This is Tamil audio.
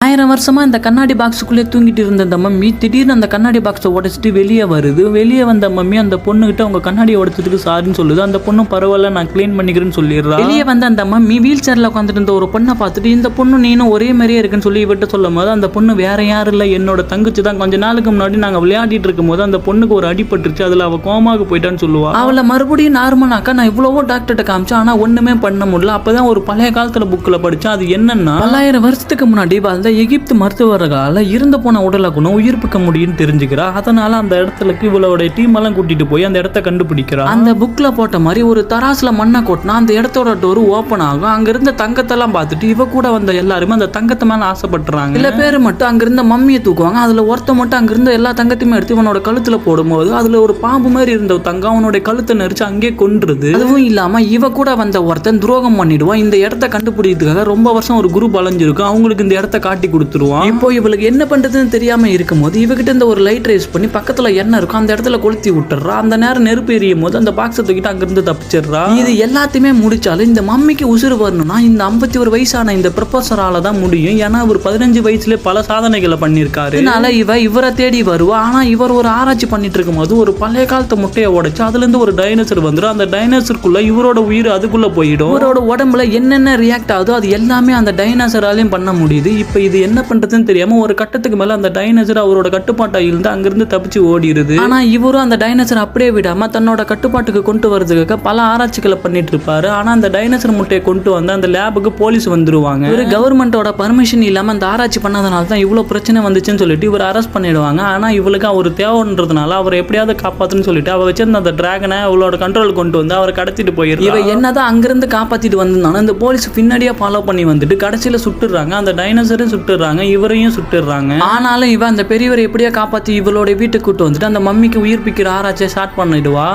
1000 வருஷமா இந்த கண்ணாடி பாக்ஸுக்குள்ளே தூங்கிட்டு இருந்த அந்த மம்மி திடீர்னு அந்த கண்ணாடி பாக்ஸை உடைச்சிட்டு வெளியே வருது. வெளியே வந்த மம்மி அந்த பொண்ணுகிட்ட அவங்க கண்ணாடி உடைச்சதுக்கு சாரின்னு சொல்லுது. அந்த பொண்ணு பரவாயில்ல நான் க்ளீன் பண்ணிக்கிறேன்னு சொல்லிடுறா. வெளியே வந்த அந்த மம்மி வீல் சேர்ல உட்காந்துட்டு இருந்த ஒரு பொண்ணை பார்த்துட்டு இந்த பொண்ணு நீனும் ஒரே மாதிரியே இருக்குன்னு சொல்லி இவட்ட சொல்லும் போது அந்த பொண்ணு வேற யாரும் இல்லை என்னோட தங்கச்சி தான். கொஞ்ச நாளுக்கு முன்னாடி நாங்கள் விளையாடிட்டு இருக்கும் போது அந்த பொண்ணுக்கு ஒரு அடிபட்டுருச்சு, அதில் அவள் கோமாவுக்கு போயிட்டான்னு சொல்லுவா. அவளை மறுபடியும் நார்மலாக்கா நான் இவ்வளவோ டாக்டர்கிட்ட காமிச்சேன், ஆனால் ஒண்ணுமே பண்ண முடியல. அப்பதான் ஒரு பழைய காலத்துல புக்கில் படித்தேன். அது என்னன்னா 1000 வருஷத்துக்கு முன்னாடி அந்த எகிப்து மருத்துவர்களால் இறந்து போன உடலை கூட உயிர்ப்பிக்க முடியும்னு தெரிஞ்சுக்கிறா. அதனால அந்த இடத்துக்கு இவளோட டீம் எல்லாம் கூட்டிட்டு போய் அந்த இடத்த கண்டுபிடிக்கிறா. அந்த புக்ல போட்ட மாதிரி ஒரு தராசுல மண்ணை கொட்டினா அந்த இடத்தோட டோர் ஓப்பன் ஆகும். அங்க இருந்த தங்கத்தெல்லாம் பார்த்துட்டு இவ கூட வந்த எல்லாருமே அந்த தங்கத்தை மேல ஆசைப்பட்டுறாங்க. சில பேர் மட்டும் அங்க இருந்த மம்மியை தூக்குவாங்க. அதுல ஒருத்த மட்டும் அங்க இருந்த எல்லா தங்கத்தையுமே எடுத்து இவனோட கழுத்துல போடும்போது அதுல ஒரு பாம்பு மாதிரி இருந்த தங்கம் அவனோட கழுத்தை நெரிச்சு அங்கே கொன்றுது. அதுவும் இல்லாம இவ கூட வந்த ஒருத்தன் துரோகம் பண்ணிடுவான். இந்த இடத்த கண்டுபிடிக்கிறதுக்காக ரொம்ப வருஷம் ஒரு குரூப் அலைஞ்சிருக்கும். அவங்களுக்கு இந்த இடத்த காட்டி கொடுத்துருவான். இப்போ இவளுக்கு என்ன பண்றதுன்னு தெரியாம இருக்கும்போது இவகிட்ட இந்த ஒரு லைட் ரைஸ் பண்ணி பக்கத்துல என்ன இருக்கும் அந்த இடத்துல கொளுத்தி விட்டுறா. அந்த நேரம் நெருப்பு எரியும் போது அந்த பாக்ஸை தூக்கிட்டு அங்கிருந்து தப்பிச்சிடுறா. இது எல்லாத்தையுமே முடிச்சாலும் இந்த மம்மிக்கு உசுறு வரணும்னா இந்த 51 வயசான இந்த ப்ரொஃபஸரால தான் முடியும். ஏன்னா ஒரு 15 வயசுல பல சாதனைகளை பண்ணிருக்காரு. அதனால இவரை தேடி வருவா. ஆனா இவர் ஒரு ஆராய்ச்சி பண்ணிட்டு இருக்கும் போது ஒரு பழைய காலத்து முட்டையை உடைச்சு அதுல இருந்து ஒரு டைனோசர் வந்துடும். அந்த டைனோசருக்குள்ள இவரோட உயிர் அதுக்குள்ள போயிடும். இவரோட உடம்புல என்னென்ன ரியாக்ட் ஆகுதோ அது எல்லாமே அந்த டைனோசராலையும் பண்ண முடியுது. இப்போ இது என்ன பண்றதுன்னு தெரியாம ஒரு கட்டத்துக்கு மேல அந்த டைனோசர் அவரோட கட்டுப்பாட்டை இருந்து அங்கிருந்து தப்பிச்சு ஓடிடுது. ஆனா இவரும் அந்த டைனோசர் அப்படியே விடாம தன்னோட கட்டுப்பாட்டுக்கு கொண்டு வரதுக்காக பல ஆராய்ச்சிகளை பண்ணிட்டு இருப்பாரு. ஆனா அந்த டைனோசர் முட்டையை கொண்டு வந்து அந்த லேபுக்கு போலீஸ் வந்துருவாங்க. இவர் கவர்மெண்டோட பர்மிஷன் இல்லாம அந்த ஆராய்ச்சி பண்ணதுனால தான் இவ்வளவு பிரச்சனை வந்துச்சுன்னு சொல்லிட்டு இவர் அரெஸ்ட் பண்ணிடுவாங்க. ஆனா இவளுக்கு அவர் தேவைன்றதுனால அவரை எப்படியாவது காப்பாத்துன்னு சொல்லிட்டு அவ வச்சிருந்த அந்த டிராகனை அவளோட கண்ட்ரோல் கொண்டு வந்து அவரை கடத்திட்டு போயிடுறா. இவ என்னதான் அங்கிருந்து காப்பாத்திட்டு வந்திருந்தாலும் இந்த போலீஸ் பின்னாடியே ஃபாலோ பண்ணி வந்துட்டு கடைசியில சுட்டுறாங்க. அந்த டைனோசரையும் சுட்டுறாங்க, இவரையும் சுட்டுறாங்க. ஆனாலும் இவ அந்த பெரியவரை எப்படியா காப்பாத்தி இவளோட வீட்டுக்கு கூட்டு வந்துட்டு அந்த மம்மிக்கு உயிர்ப்பிக்கிற ஆராய்ச்சியை ஸ்டார்ட் பண்ணிடுவா.